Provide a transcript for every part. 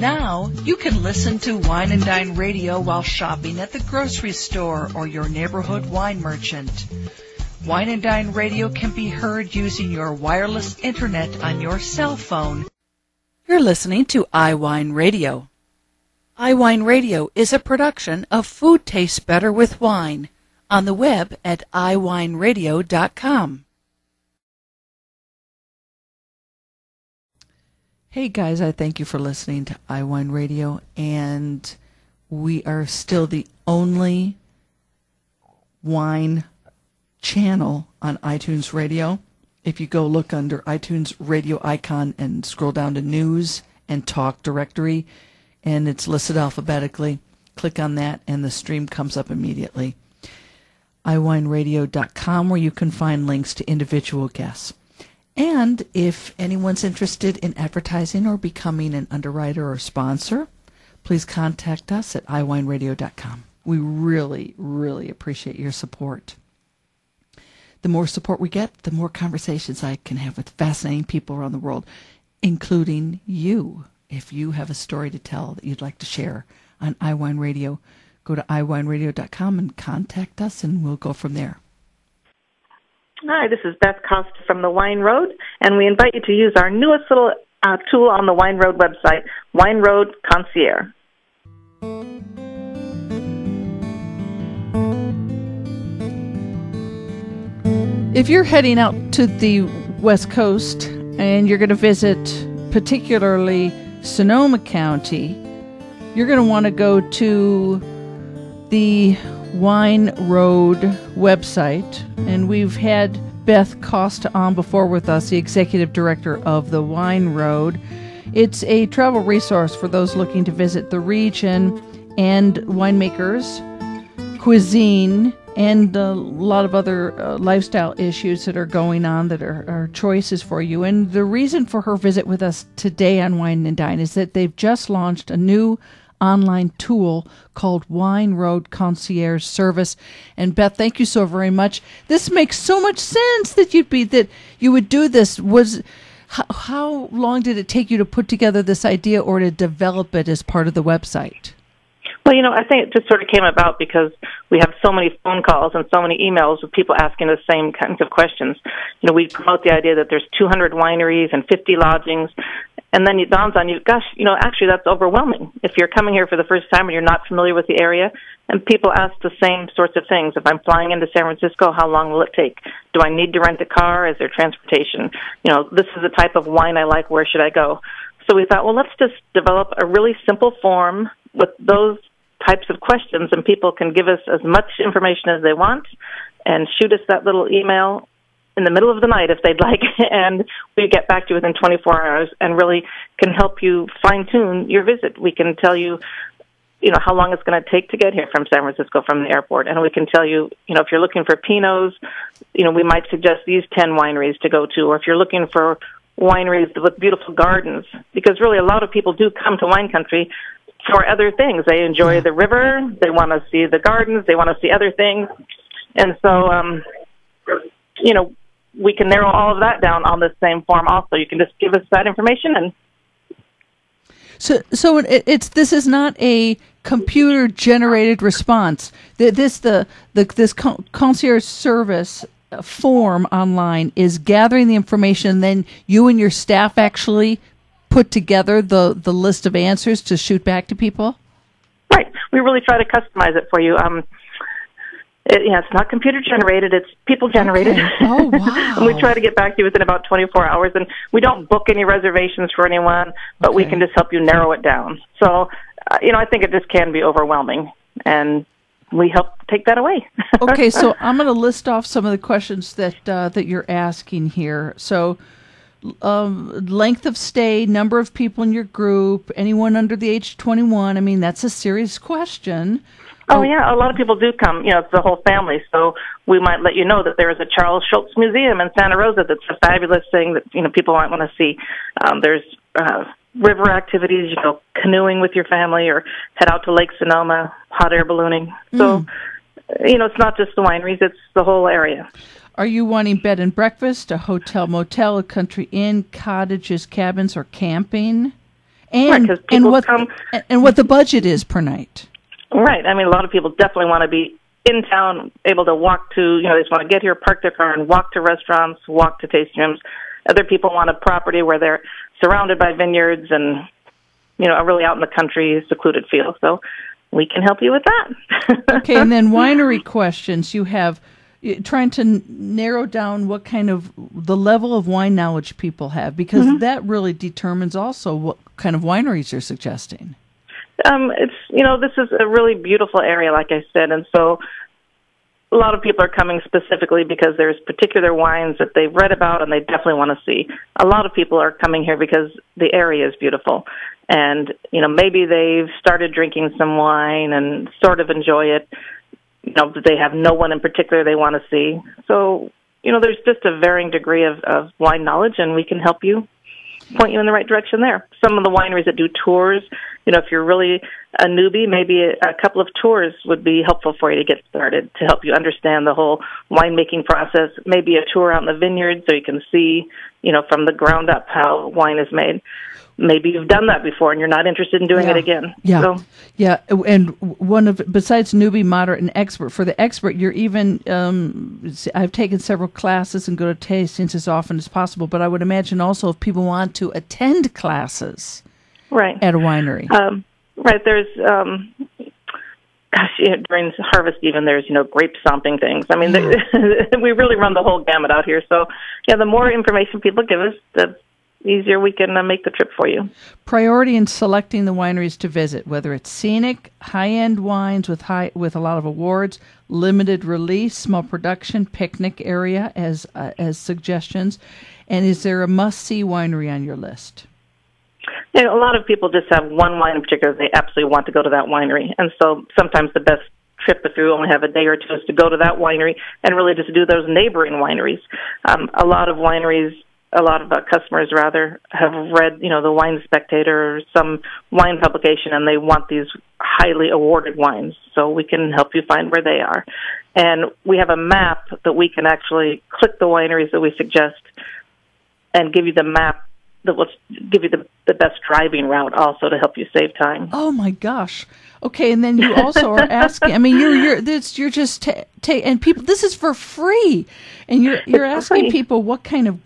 Now, you can listen to Wine and Dine Radio while shopping at the grocery store or your neighborhood wine merchant. Wine and Dine Radio can be heard using your wireless internet on your cell phone. You're listening to iWineRadio. iWineRadio is a production of Food Tastes Better with Wine on the web at iWineRadio.com. Hey guys, I thank you for listening to iWineRadio, and we are still the only wine channel on iTunes Radio. If you go look under iTunes radio icon and scroll down to News and Talk directory, and it's listed alphabetically, click on that and the stream comes up immediately. iWineRadio.com, where you can find links to individual guests. And if anyone's interested in advertising or becoming an underwriter or sponsor, please contact us at iWineRadio.com. We really, really appreciate your support. The more support we get, the more conversations I can have with fascinating people around the world, including you. If you have a story to tell that you'd like to share on iWine Radio, go to iWineRadio.com and contact us, and we'll go from there. Hi, this is Beth Costa from the Wine Road, and we invite you to use our newest little tool on the Wine Road website, Wine Road Concierge. If you're heading out to the West Coast and you're going to visit particularly Sonoma County, you're going to want to go to the Wine Road website, and we've had Beth Costa on before with us, the executive director of the Wine Road. It's a travel resource for those looking to visit the region and winemakers, cuisine, and a lot of other lifestyle issues that are going on that are choices for you. And the reason for her visit with us today on Wine and Dine is that they've just launched a new online tool called Wine Road Concierge Service. And Beth, thank you so very much. This makes so much sense that you would do this. How long did it take you to put together this idea or to develop it as part of the website? Well, I think it just sort of came about because we have so many phone calls and so many emails with people asking the same kinds of questions. We promote the idea that there's 200 wineries and 50 lodgings, and then it dawns on you, gosh, actually that's overwhelming. If you're coming here for the first time and you're not familiar with the area, and people ask the same sorts of things. If I'm flying into San Francisco, how long will it take? Do I need to rent a car? Is there transportation? This is the type of wine I like. Where should I go? So we thought, well, let's just develop a really simple form with those types of questions, and people can give us as much information as they want and shoot us that little email in the middle of the night if they'd like, and we get back to you within 24 hours and really can help you fine-tune your visit. We can tell you, how long it's going to take to get here from San Francisco from the airport, and we can tell you, if you're looking for Pinots, we might suggest these 10 wineries to go to, or if you're looking for wineries with beautiful gardens, because really a lot of people do come to wine country for other things. They enjoy the river, they want to see the gardens, they want to see other things. And so, we can narrow all of that down on the same form also. You can just give us that information. And So this is not a computer-generated response. This concierge service form online is gathering the information, then you and your staff actually put together the list of answers to shoot back to people? Right. We really try to customize it for you. It's not computer-generated. It's people-generated. Okay. Oh, wow. And we try to get back to you within about 24 hours. And we don't book any reservations for anyone, but we can just help you narrow it down. So, I think it just can be overwhelming, and we help take that away. Okay, so I'm going to list off some of the questions that you're asking here. So, length of stay, number of people in your group, anyone under the age of 21. I mean, that's a serious question. Oh, yeah, a lot of people do come. It's the whole family. So we might let you know that there is a Charles Schultz Museum in Santa Rosa that's a fabulous thing that, people might want to see. There's river activities, canoeing with your family, or head out to Lake Sonoma, hot air ballooning. So, it's not just the wineries, it's the whole area. Are you wanting bed and breakfast, a hotel, motel, a country inn, cottages, cabins, or camping? And, right, people come. And what the budget is per night. Right. I mean, a lot of people definitely want to be in town, able to walk to, they just want to get here, park their car, and walk to restaurants, walk to tasting rooms. Other people want a property where they're surrounded by vineyards and, a really out in the country, secluded feel. So we can help you with that. Okay, and then winery questions. You have trying to narrow down what kind of the level of wine knowledge people have, because that really determines also what kind of wineries you're suggesting. This is a really beautiful area, like I said, and so a lot of people are coming specifically because there's particular wines that they've read about and they definitely want to see. A lot of people are coming here because the area is beautiful, and maybe they've started drinking some wine and sort of enjoy it. But they have no one in particular they want to see. So there's just a varying degree of wine knowledge, and we can help you, point you in the right direction there. Some of the wineries that do tours, if you're really a newbie, maybe a couple of tours would be helpful for you to get started, to help you understand the whole winemaking process. Maybe a tour out in the vineyard so you can see, from the ground up how wine is made. Maybe you've done that before and you're not interested in doing it again. Yeah. And besides newbie, moderate, and expert, for the expert, you're even, I've taken several classes and go to tastings as often as possible, but I would imagine also if people want to attend classes at a winery. Right, there's, during harvest even, there's, grape stomping things. I mean, we really run the whole gamut out here. So, the more information people give us, the easier we can make the trip for you. Priority in selecting the wineries to visit, whether it's scenic, high-end wines with a lot of awards, limited release, small production, picnic area as suggestions, and is there a must-see winery on your list? A lot of people just have one wine in particular they absolutely want to go to that winery, and so sometimes the best trip, if you only have a day or two, is to go to that winery and really just do those neighboring wineries. A lot of wineries, a lot of customers rather, have read, the Wine Spectator or some wine publication, and they want these highly awarded wines. So we can help you find where they are. And we have a map that we can actually click the wineries that we suggest and give you the map that will give you the best driving route also to help you save time. Oh my gosh. Okay, and then you also are asking, I mean, you're just and people, this is for free. And you're asking people what kind of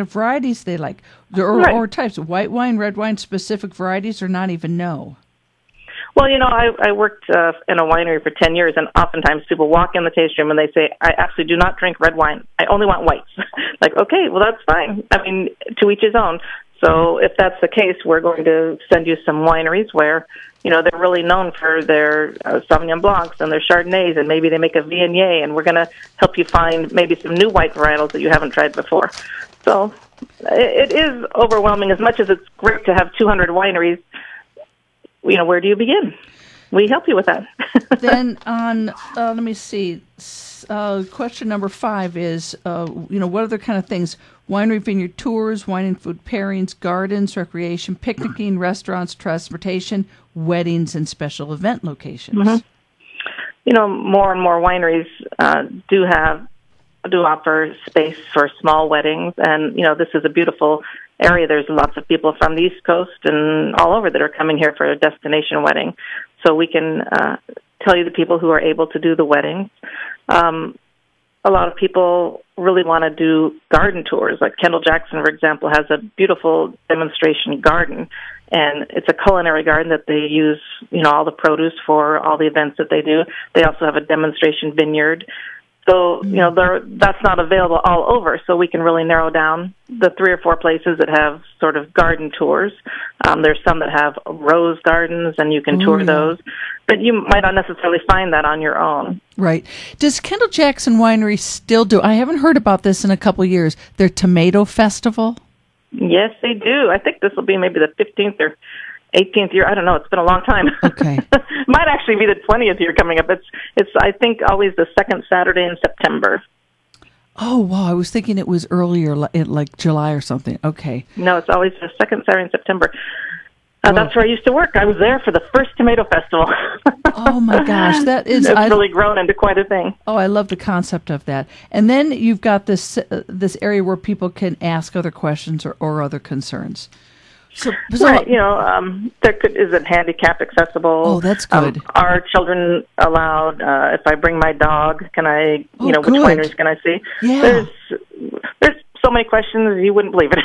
varieties they like, or types of white wine, red wine, specific varieties, or not even know. Well, I worked in a winery for 10 years, and oftentimes people walk in the tasting room and they say, I actually do not drink red wine. I only want whites. Like, okay, well, that's fine. I mean, to each his own. So if that's the case, we're going to send you some wineries where, they're really known for their Sauvignon Blancs and their Chardonnays, and maybe they make a Viognier, and we're going to help you find maybe some new white varietals that you haven't tried before. So it is overwhelming. As much as it's great to have 200 wineries, where do you begin? We help you with that. Then on, let me see, question number 5 is, what other kind of things? Winery vineyard tours, wine and food pairings, gardens, recreation, picnicking, restaurants, transportation, weddings, and special event locations. Mm-hmm. More and more wineries do offer space for small weddings, and, this is a beautiful area. There's lots of people from the East Coast and all over that are coming here for a destination wedding. So we can tell you the people who are able to do the weddings. A lot of people really want to do garden tours. Like Kendall Jackson, for example, has a beautiful demonstration garden, and it's a culinary garden that they use, all the produce for all the events that they do. They also have a demonstration vineyard. So, that's not available all over, so we can really narrow down the 3 or 4 places that have sort of garden tours. There's some that have rose gardens, and you can tour those, but you might not necessarily find that on your own. Right. Does Kendall Jackson Winery still do, I haven't heard about this in a couple of years, their tomato festival? Yes, they do. I think this will be maybe the 15th or 18th year. I don't know. It's been a long time. Okay. Might actually be the 20th year coming up. It's I think always the second Saturday in September. Oh, wow. I was thinking it was earlier, like July or something. Okay. No, it's always the second Saturday in September. That's where I used to work. I was there for the first tomato festival. Oh my gosh, it's really grown into quite a thing. Oh, I love the concept of that. And then you've got this area where people can ask other questions or other concerns. So right, is it handicap accessible? Oh, that's good. Are children allowed? If I bring my dog, can I? Which good. wineries can I see? Yeah. There's so many questions you wouldn't believe it.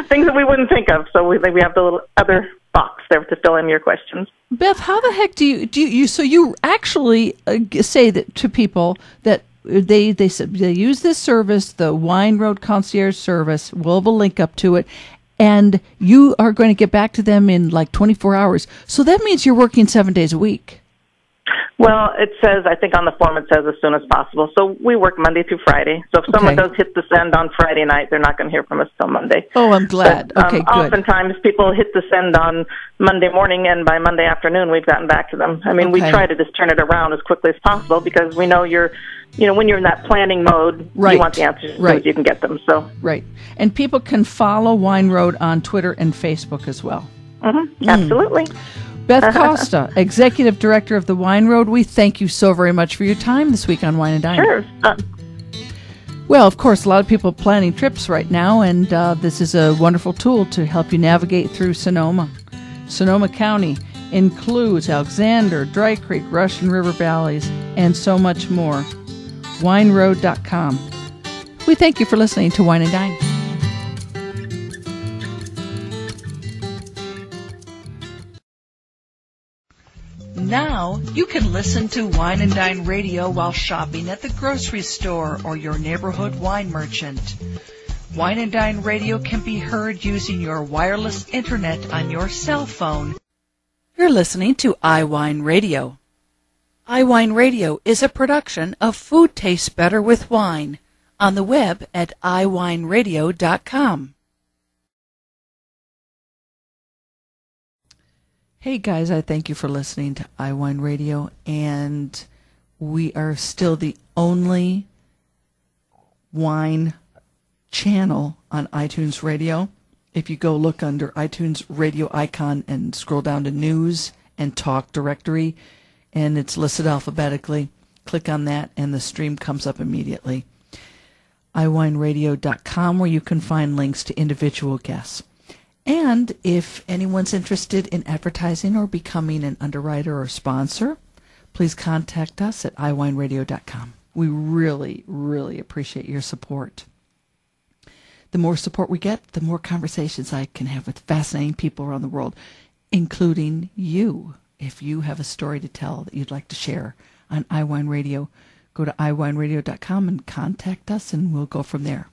Things that we wouldn't think of. So we have the little other box there to fill in your questions. Beth, how the heck do you? So you actually say that to people that they use this service, the Wine Road Concierge service. We'll have a link up to it. And you are going to get back to them in like 24 hours. So that means you're working 7 days a week. Well, it says, I think on the form it says as soon as possible. So we work Monday through Friday. So if someone does hit the send on Friday night, they're not going to hear from us till Monday. Oh, I'm glad. But, okay, good. Oftentimes people hit the send on Monday morning, and by Monday afternoon we've gotten back to them. I mean, we try to just turn it around as quickly as possible because we know when you're in that planning mode, you want the answers as soon as you can get them. So Right. And people can follow Wine Road on Twitter and Facebook as well. Mm-hmm. Absolutely. Beth Costa, Executive Director of the Wine Road, we thank you so very much for your time this week on Wine and Dine. Sure. Well, of course, a lot of people are planning trips right now, and this is a wonderful tool to help you navigate through Sonoma. Sonoma County includes Alexander, Dry Creek, Russian River Valleys, and so much more. WineRoad.com. We thank you for listening to Wine and Dine. Now you can listen to Wine and Dine Radio while shopping at the grocery store or your neighborhood wine merchant. Wine and Dine Radio can be heard using your wireless internet on your cell phone. You're listening to iWineRadio. iWineRadio is a production of Food Tastes Better with Wine on the web at iWineRadio.com. Hey guys, I thank you for listening to iWine Radio, and we are still the only wine channel on iTunes Radio. If you go look under iTunes Radio icon and scroll down to News and Talk Directory, and it's listed alphabetically, click on that and the stream comes up immediately. iWineRadio.com, where you can find links to individual guests. And if anyone's interested in advertising or becoming an underwriter or sponsor, please contact us at iWineRadio.com. We really, really appreciate your support. The more support we get, the more conversations I can have with fascinating people around the world, including you. If you have a story to tell that you'd like to share on iWine Radio, go to iWineRadio.com and contact us, and we'll go from there.